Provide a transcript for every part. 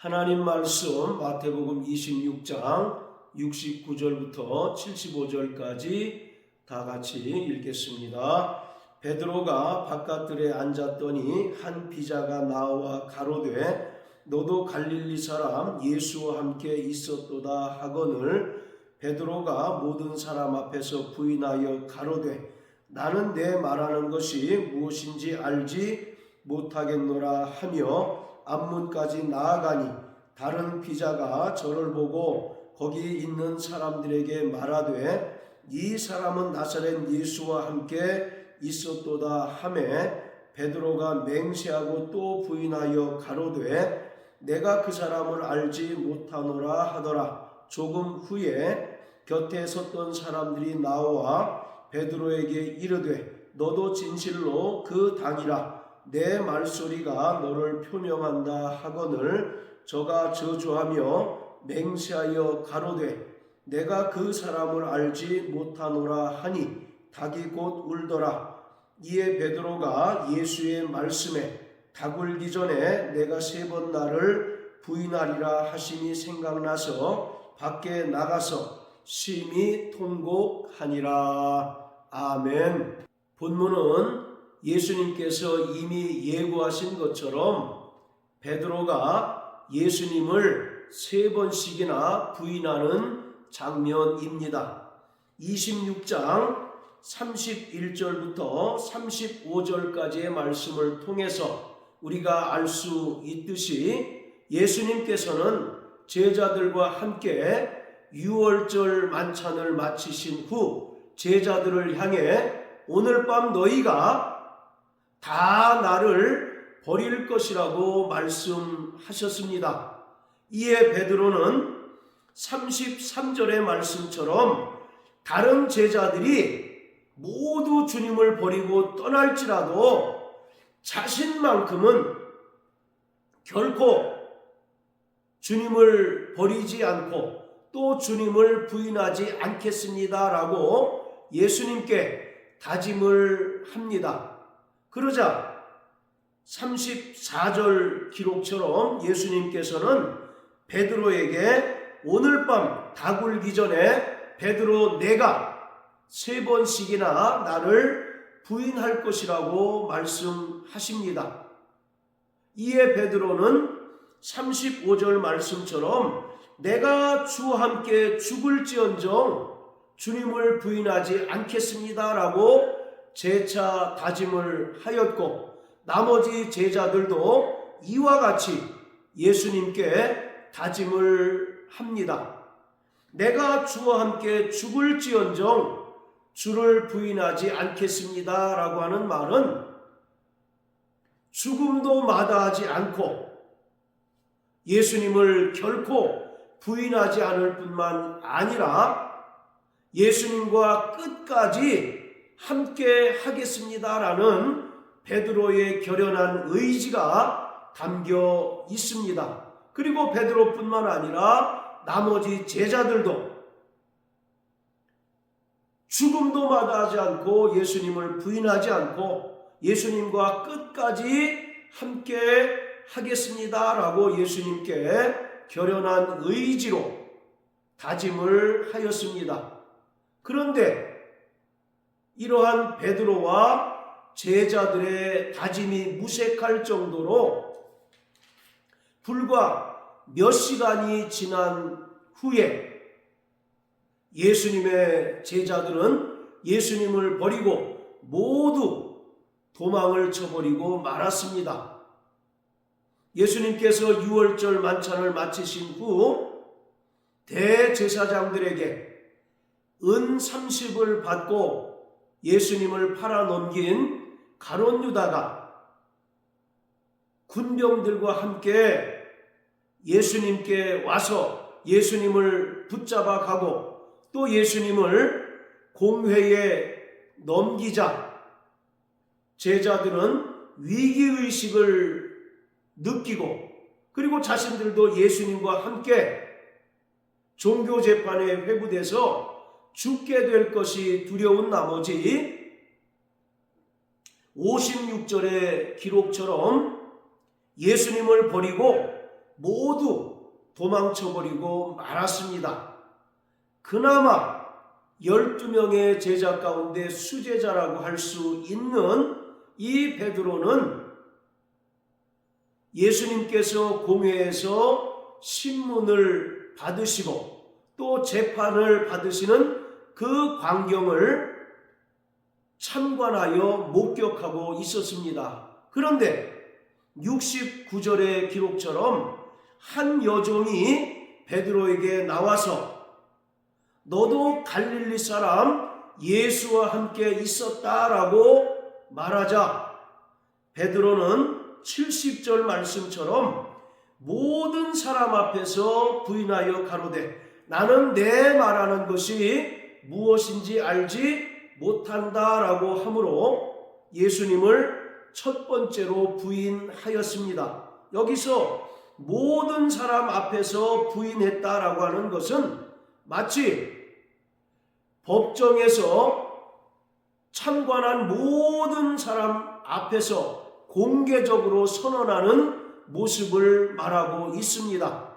하나님 말씀 마태복음 26장 69절부터 75절까지 다 같이 읽겠습니다. 베드로가 바깥들에 앉았더니 한 비자가 나와 가로되 너도 갈릴리 사람 예수와 함께 있었도다 하거늘 베드로가 모든 사람 앞에서 부인하여 가로되 나는 내 말하는 것이 무엇인지 알지 못하겠노라 하며 앞문까지 나아가니 다른 비자가 저를 보고 거기 있는 사람들에게 말하되 이 사람은 나사렛 예수와 함께 있었도다 하매 베드로가 맹세하고 또 부인하여 가로되 내가 그 사람을 알지 못하노라 하더라. 조금 후에 곁에 섰던 사람들이 나와 베드로에게 이르되 너도 진실로 그 당이라 내 말소리가 너를 표명한다 하거늘 저가 저주하며 맹세하여 가로되 내가 그 사람을 알지 못하노라 하니 닭이 곧 울더라. 이에 베드로가 예수의 말씀에 닭 울기 전에 내가 3번 나를 부인하리라 하심이 생각나서 밖에 나가서 심히 통곡하니라. 아멘. 본문은 예수님께서 이미 예고하신 것처럼 베드로가 예수님을 3번씩이나 부인하는 장면입니다. 26장 31절부터 35절까지의 말씀을 통해서 우리가 알 수 있듯이 예수님께서는 제자들과 함께 유월절 만찬을 마치신 후 제자들을 향해 오늘 밤 너희가 다 나를 버릴 것이라고 말씀하셨습니다. 이에 베드로는 33절의 말씀처럼 다른 제자들이 모두 주님을 버리고 떠날지라도 자신만큼은 결코 주님을 버리지 않고 또 주님을 부인하지 않겠습니다라고 예수님께 다짐을 합니다. 그러자 34절 기록처럼 예수님께서는 베드로에게 오늘 밤 닭 울기 전에 베드로 내가 3번씩이나 나를 부인할 것이라고 말씀하십니다. 이에 베드로는 35절 말씀처럼 내가 주와 함께 죽을지언정 주님을 부인하지 않겠습니다라고 재차 다짐을 하였고 나머지 제자들도 이와 같이 예수님께 다짐을 합니다. 내가 주와 함께 죽을지언정 주를 부인하지 않겠습니다라고 하는 말은 죽음도 마다하지 않고 예수님을 결코 부인하지 않을 뿐만 아니라 예수님과 끝까지 함께 하겠습니다라는 베드로의 결연한 의지가 담겨 있습니다. 그리고 베드로뿐만 아니라 나머지 제자들도 죽음도 마다하지 않고 예수님을 부인하지 않고 예수님과 끝까지 함께 하겠습니다라고 예수님께 결연한 의지로 다짐을 하였습니다. 그런데 이러한 베드로와 제자들의 다짐이 무색할 정도로 불과 몇 시간이 지난 후에 예수님의 제자들은 예수님을 버리고 모두 도망을 쳐버리고 말았습니다. 예수님께서 유월절 만찬을 마치신 후 대제사장들에게 은 30을 받고 예수님을 팔아넘긴 가룟 유다가 군병들과 함께 예수님께 와서 예수님을 붙잡아 가고 또 예수님을 공회에 넘기자 제자들은 위기의식을 느끼고 그리고 자신들도 예수님과 함께 종교재판에 회부돼서 죽게 될 것이 두려운 나머지 56절의 기록처럼 예수님을 버리고 모두 도망쳐버리고 말았습니다. 그나마 12명의 제자 가운데 수제자라고 할 수 있는 이 베드로는 예수님께서 공회에서 신문을 받으시고 또 재판을 받으시는 그 광경을 참관하여 목격하고 있었습니다. 그런데 69절의 기록처럼 한 여종이 베드로에게 나와서 너도 갈릴리 사람 예수와 함께 있었다라고 말하자 베드로는 70절 말씀처럼 모든 사람 앞에서 부인하여 가로되 나는 내 말하는 것이 무엇인지 알지 못한다라고 하므로 예수님을 첫 번째로 부인하였습니다. 여기서 모든 사람 앞에서 부인했다라고 하는 것은 마치 법정에서 참관한 모든 사람 앞에서 공개적으로 선언하는 모습을 말하고 있습니다.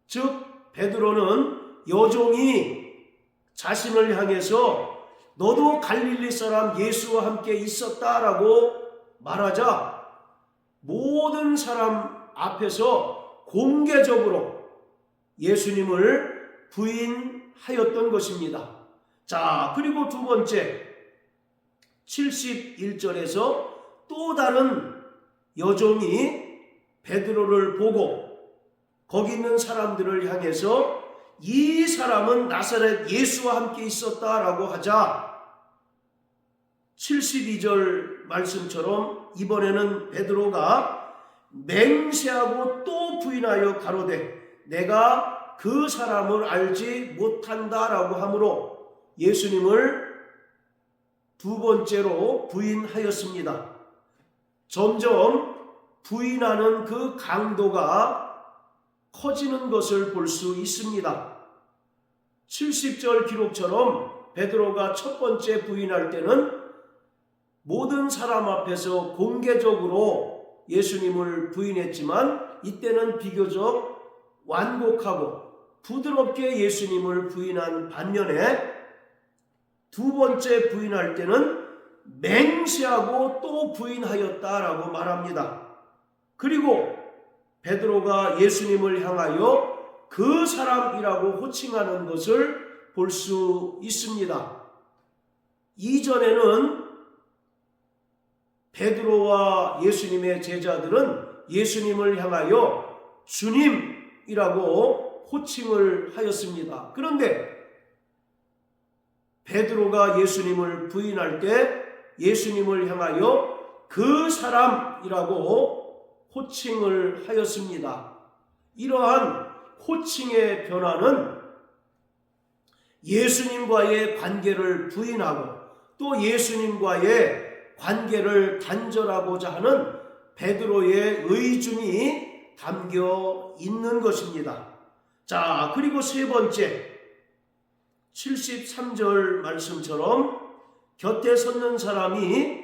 즉 베드로는 여종이 자신을 향해서 너도 갈릴리 사람 예수와 함께 있었다라고 말하자 모든 사람 앞에서 공개적으로 예수님을 부인하였던 것입니다. 자, 그리고 두 번째 71절에서 또 다른 여종이 베드로를 보고 거기 있는 사람들을 향해서 이 사람은 나사렛 예수와 함께 있었다라고 하자 72절 말씀처럼 이번에는 베드로가 맹세하고 또 부인하여 가로되 내가 그 사람을 알지 못한다라고 하므로 예수님을 두 번째로 부인하였습니다. 점점 부인하는 그 강도가 커지는 것을 볼 수 있습니다. 70절 기록처럼 베드로가 첫 번째 부인할 때는 모든 사람 앞에서 공개적으로 예수님을 부인했지만 이때는 비교적 완곡하고 부드럽게 예수님을 부인한 반면에 두 번째 부인할 때는 맹세하고 또 부인하였다라고 말합니다. 그리고 베드로가 예수님을 향하여 그 사람이라고 호칭하는 것을 볼 수 있습니다. 이전에는 베드로와 예수님의 제자들은 예수님을 향하여 주님이라고 호칭을 하였습니다. 그런데 베드로가 예수님을 부인할 때 예수님을 향하여 그 사람이라고 호칭을 하였습니다. 이러한 호칭의 변화는 예수님과의 관계를 부인하고 또 예수님과의 관계를 단절하고자 하는 베드로의 의중이 담겨 있는 것입니다. 자, 그리고 세 번째 73절 말씀처럼 곁에 섰는 사람이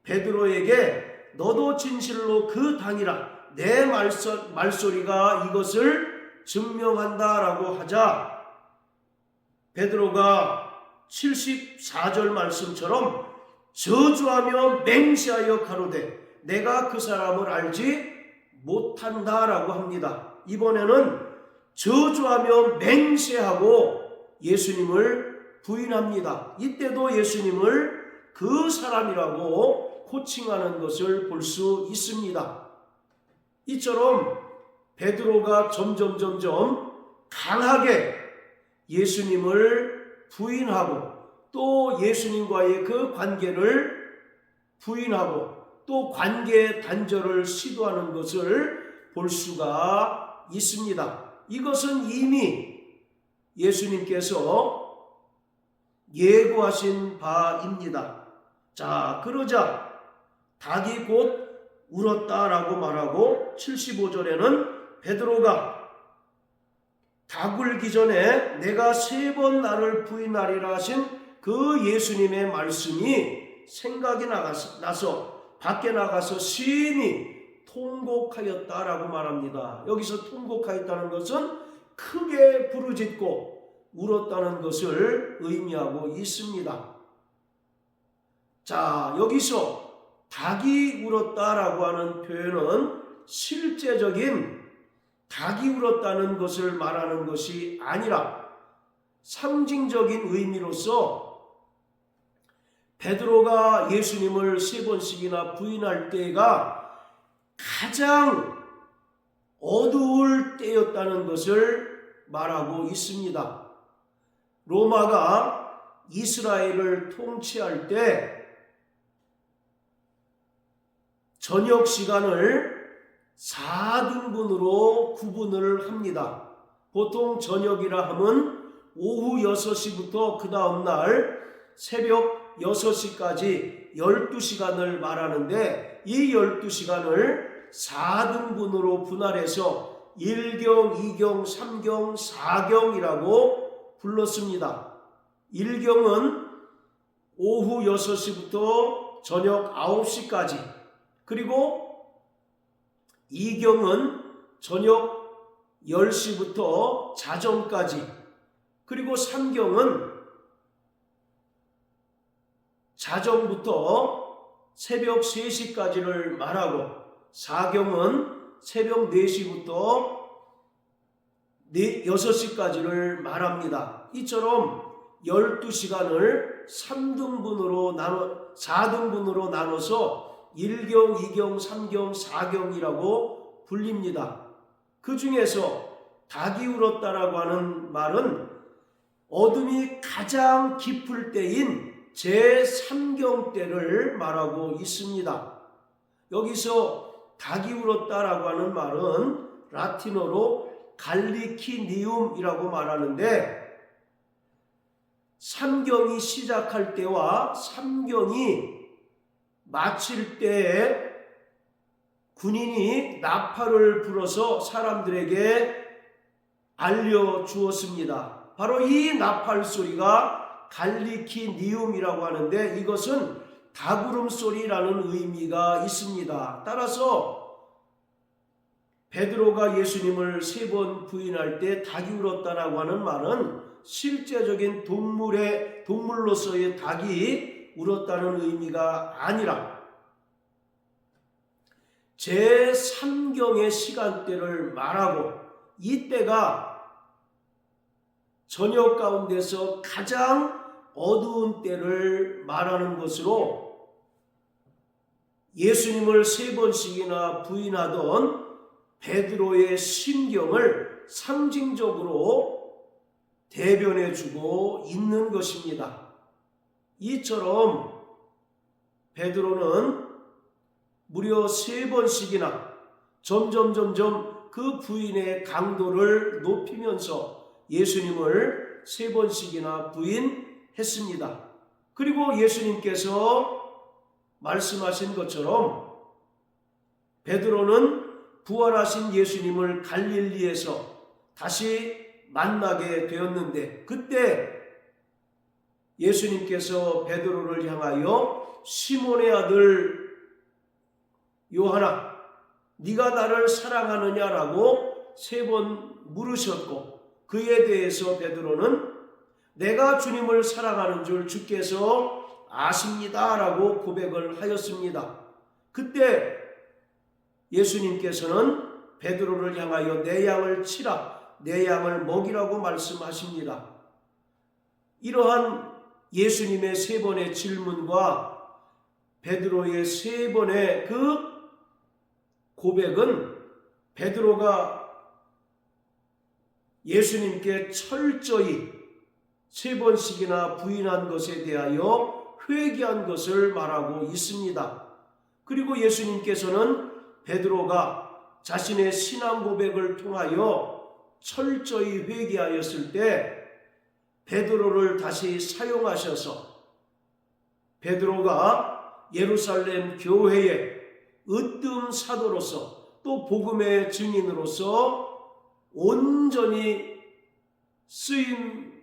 베드로에게 너도 진실로 그 당이라 내 말소리가 이것을 증명한다라고 하자 베드로가 74절 말씀처럼 저주하며 맹세하여 가로되 내가 그 사람을 알지 못한다라고 합니다. 이번에는 저주하며 맹세하고 예수님을 부인합니다. 이때도 예수님을 그 사람이라고 호칭하는 것을 볼 수 있습니다. 이처럼 베드로가 점점 강하게 예수님을 부인하고 또 예수님과의 그 관계를 부인하고 또 관계 단절을 시도하는 것을 볼 수가 있습니다. 이것은 이미 예수님께서 예고하신 바입니다. 자, 그러자 닭이 곧 울었다라고 말하고 75절에는 베드로가 닭 울기 전에 내가 3번 나를 부인하리라 하신 그 예수님의 말씀이 생각이 나서 밖에 나가서 심히 통곡하였다라고 말합니다. 여기서 통곡하였다는 것은 크게 부르짖고 울었다는 것을 의미하고 있습니다. 자, 여기서 닭이 울었다라고 하는 표현은 실제적인 닭이 울었다는 것을 말하는 것이 아니라 상징적인 의미로서 베드로가 예수님을 3번씩이나 부인할 때가 가장 어두울 때였다는 것을 말하고 있습니다. 로마가 이스라엘을 통치할 때 저녁 시간을 4등분으로 구분을 합니다. 보통 저녁이라 하면 오후 6시부터 그 다음날 새벽 6시까지 12시간을 말하는데, 이 12시간을 4등분으로 분할해서 1경, 2경, 3경, 4경이라고 불렀습니다. 1경은 오후 6시부터 저녁 9시까지, 그리고 2경은 저녁 10시부터 자정까지, 그리고 3경은 자정부터 새벽 3시까지를 말하고, 4경은 새벽 4시부터 6시까지를 말합니다. 이처럼 12시간을 4등분으로 나눠서 1경, 2경, 3경, 4경이라고 불립니다. 그 중에서 닭이 울었다라고 하는 말은 어둠이 가장 깊을 때인 제3경 때를 말하고 있습니다. 여기서 닭이 울었다라고 하는 말은 라틴어로 갈리키니움이라고 말하는데, 3경이 시작할 때와 3경이 마칠 때에 군인이 나팔을 불어서 사람들에게 알려주었습니다. 바로 이 나팔 소리가 갈리키니움이라고 하는데, 이것은 닭울음소리라는 의미가 있습니다. 따라서 베드로가 예수님을 3번 부인할 때 닭이 울었다라고 하는 말은 실제적인 동물로서의 닭이 울었다는 의미가 아니라 제3경의 시간대를 말하고, 이때가 저녁 가운데서 가장 어두운 때를 말하는 것으로 예수님을 3번씩이나 부인하던 베드로의 심경을 상징적으로 대변해주고 있는 것입니다. 이처럼 베드로는 무려 3번씩이나 점점 그 부인의 강도를 높이면서 예수님을 3번씩이나 부인했습니다. 그리고 예수님께서 말씀하신 것처럼 베드로는 부활하신 예수님을 갈릴리에서 다시 만나게 되었는데, 그때 예수님께서 베드로를 향하여 시몬의 아들 요한아, 네가 나를 사랑하느냐라고 3번 물으셨고, 그에 대해서 베드로는 내가 주님을 사랑하는 줄 주께서 아십니다라고 고백을 하였습니다. 그때 예수님께서는 베드로를 향하여 내 양을 치라, 내 양을 먹이라고 말씀하십니다. 이러한 예수님의 3번의 질문과 베드로의 3번의 그 고백은 베드로가 예수님께 철저히 3번씩이나 부인한 것에 대하여 회개한 것을 말하고 있습니다. 그리고 예수님께서는 베드로가 자신의 신앙 고백을 통하여 철저히 회개하였을 때 베드로를 다시 사용하셔서 베드로가 예루살렘 교회의 으뜸 사도로서 또 복음의 증인으로서 온전히 쓰임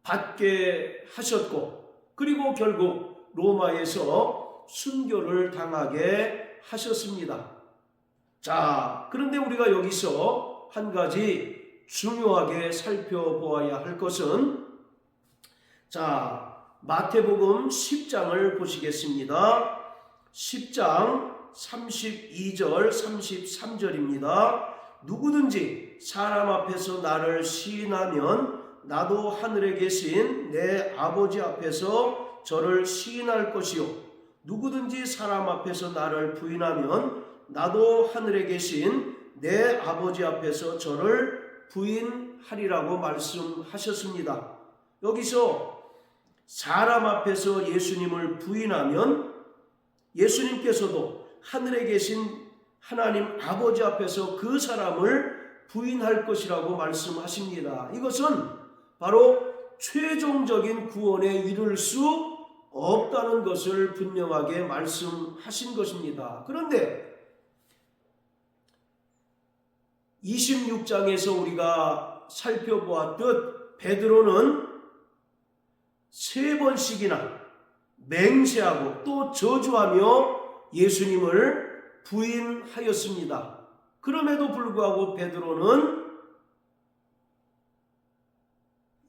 받게 하셨고, 그리고 결국 로마에서 순교를 당하게 하셨습니다. 자, 그런데 우리가 여기서 한 가지 중요하게 살펴보아야 할 것은, 자, 마태복음 10장을 보시겠습니다. 10장 32절 33절입니다. 누구든지 사람 앞에서 나를 시인하면 나도 하늘에 계신 내 아버지 앞에서 저를 시인할 것이요, 누구든지 사람 앞에서 나를 부인하면 나도 하늘에 계신 내 아버지 앞에서 저를 부인하리라고 말씀하셨습니다. 여기서 사람 앞에서 예수님을 부인하면 예수님께서도 하늘에 계신 하나님 아버지 앞에서 그 사람을 부인할 것이라고 말씀하십니다. 이것은 바로 최종적인 구원에 이를 수 없다는 것을 분명하게 말씀하신 것입니다. 그런데 26장에서 우리가 살펴보았듯 베드로는 3번씩이나 맹세하고 또 저주하며 예수님을 부인하였습니다. 그럼에도 불구하고 베드로는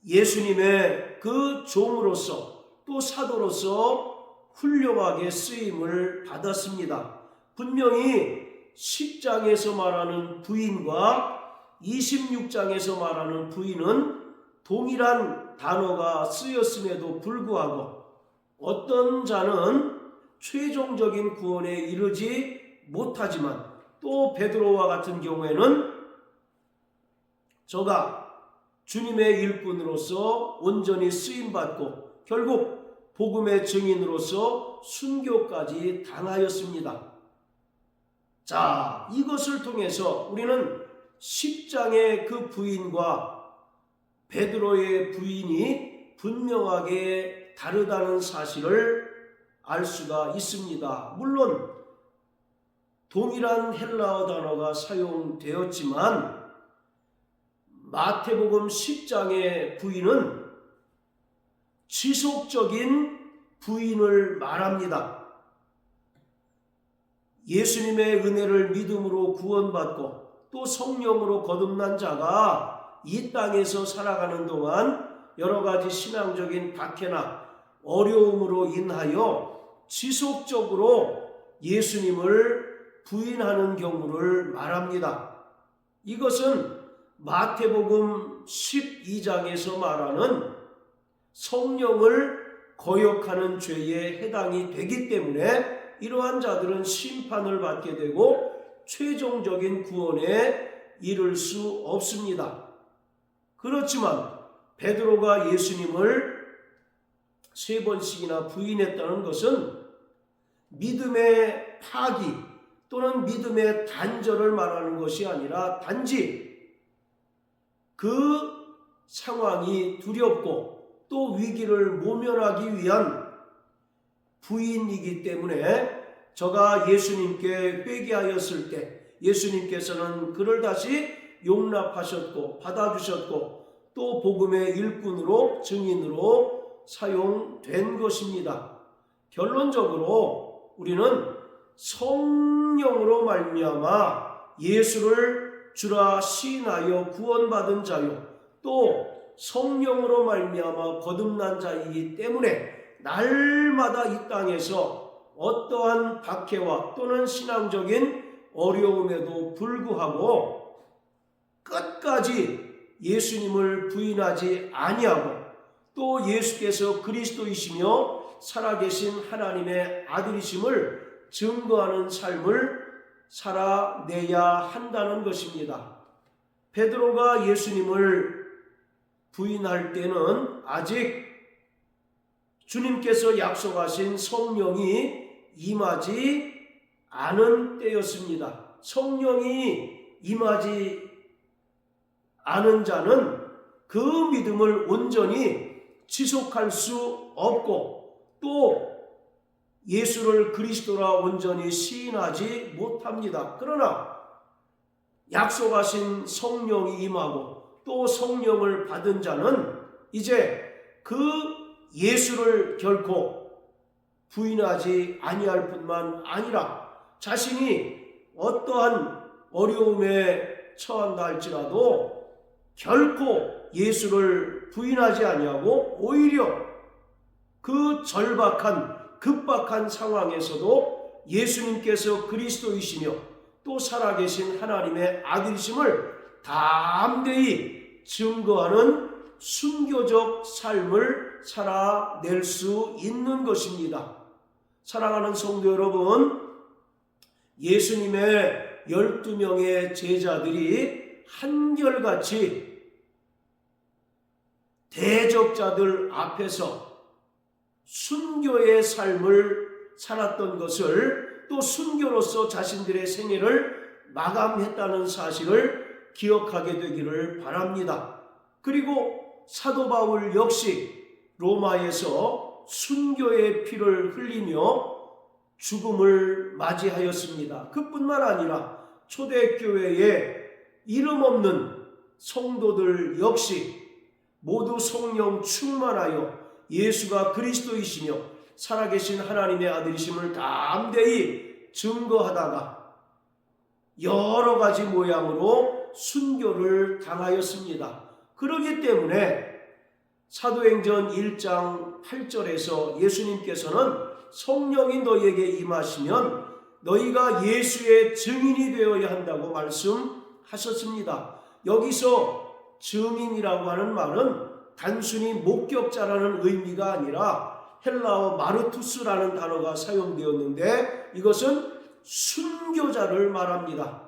예수님의 그 종으로서 또 사도로서 훌륭하게 쓰임을 받았습니다. 분명히 10장에서 말하는 부인과 26장에서 말하는 부인은 동일한 단어가 쓰였음에도 불구하고 어떤 자는 최종적인 구원에 이르지 못하지만, 또 베드로와 같은 경우에는 저가 주님의 일꾼으로서 온전히 쓰임받고 결국 복음의 증인으로서 순교까지 당하였습니다. 자, 이것을 통해서 우리는 10장의 그 부인과 베드로의 부인이 분명하게 다르다는 사실을 알 수가 있습니다. 물론 동일한 헬라어 단어가 사용되었지만 마태복음 10장의 부인은 지속적인 부인을 말합니다. 예수님의 은혜를 믿음으로 구원받고 또 성령으로 거듭난 자가 이 땅에서 살아가는 동안 여러 가지 신앙적인 박해나 어려움으로 인하여 지속적으로 예수님을 부인하는 경우를 말합니다. 이것은 마태복음 12장에서 말하는 성령을 거역하는 죄에 해당이 되기 때문에 이러한 자들은 심판을 받게 되고 최종적인 구원에 이를 수 없습니다. 그렇지만 베드로가 예수님을 3번씩이나 부인했다는 것은 믿음의 파기 또는 믿음의 단절을 말하는 것이 아니라 단지 그 상황이 두렵고 또 위기를 모면하기 위한 부인이기 때문에 저가 예수님께 회개하였을 때 예수님께서는 그를 다시 용납하셨고 받아주셨고 또 복음의 일꾼으로 증인으로 사용된 것입니다. 결론적으로 우리는 성령으로 말미암아 예수를 주라 시인하여 구원받은 자요 또 성령으로 말미암아 거듭난 자이기 때문에 날마다 이 땅에서 어떠한 박해와 또는 신앙적인 어려움에도 불구하고 끝까지 예수님을 부인하지 아니하고 또 예수께서 그리스도이시며 살아계신 하나님의 아들이심을 증거하는 삶을 살아내야 한다는 것입니다. 베드로가 예수님을 부인할 때는 아직 주님께서 약속하신 성령이 임하지 않은 때였습니다. 성령이 임하지 않은 자는 그 믿음을 온전히 지속할 수 없고 또 예수를 그리스도라 온전히 시인하지 못합니다. 그러나 약속하신 성령이 임하고 또 성령을 받은 자는 이제 그 예수를 결코 부인하지 아니할 뿐만 아니라 자신이 어떠한 어려움에 처한다 할지라도 결코 예수를 부인하지 아니하고 오히려 그 절박한 급박한 상황에서도 예수님께서 그리스도이시며 또 살아계신 하나님의 아들이심을 담대히 증거하는 순교적 삶을 살아낼 수 있는 것입니다. 사랑하는 성도 여러분, 예수님의 12명의 제자들이 한결같이 대적자들 앞에서 순교의 삶을 살았던 것을, 또 순교로서 자신들의 생애를 마감했다는 사실을 기억하게 되기를 바랍니다. 그리고 사도 바울 역시 로마에서 순교의 피를 흘리며 죽음을 맞이하였습니다. 그뿐만 아니라 초대교회에 이름 없는 성도들 역시 모두 성령 충만하여 예수가 그리스도이시며 살아계신 하나님의 아들이심을 담대히 증거하다가 여러 가지 모양으로 순교를 당하였습니다. 그렇기 때문에 사도행전 1장 8절에서 예수님께서는 성령이 너희에게 임하시면 너희가 예수의 증인이 되어야 한다고 말씀하셨습니다. 여기서 증인이라고 하는 말은 단순히 목격자라는 의미가 아니라 헬라어 마르투스라는 단어가 사용되었는데 이것은 순교자를 말합니다.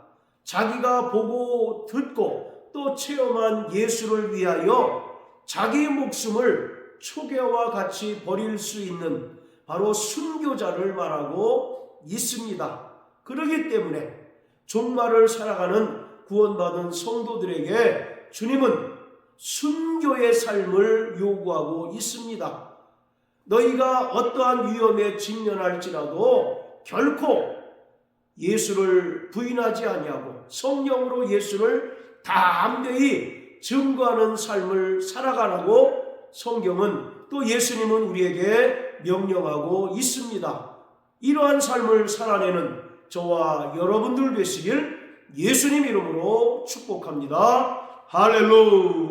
자기가 보고 듣고 또 체험한 예수를 위하여 자기의 목숨을 초계와 같이 버릴 수 있는 바로 순교자를 말하고 있습니다. 그렇기 때문에 종말을 살아가는 구원받은 성도들에게 주님은 순교의 삶을 요구하고 있습니다. 너희가 어떠한 위험에 직면할지라도 결코 예수를 부인하지 아니하고 성령으로 예수를 담대히 증거하는 삶을 살아가라고 성경은 또 예수님은 우리에게 명령하고 있습니다. 이러한 삶을 살아내는 저와 여러분들 되시길 예수님 이름으로 축복합니다. 할렐루야.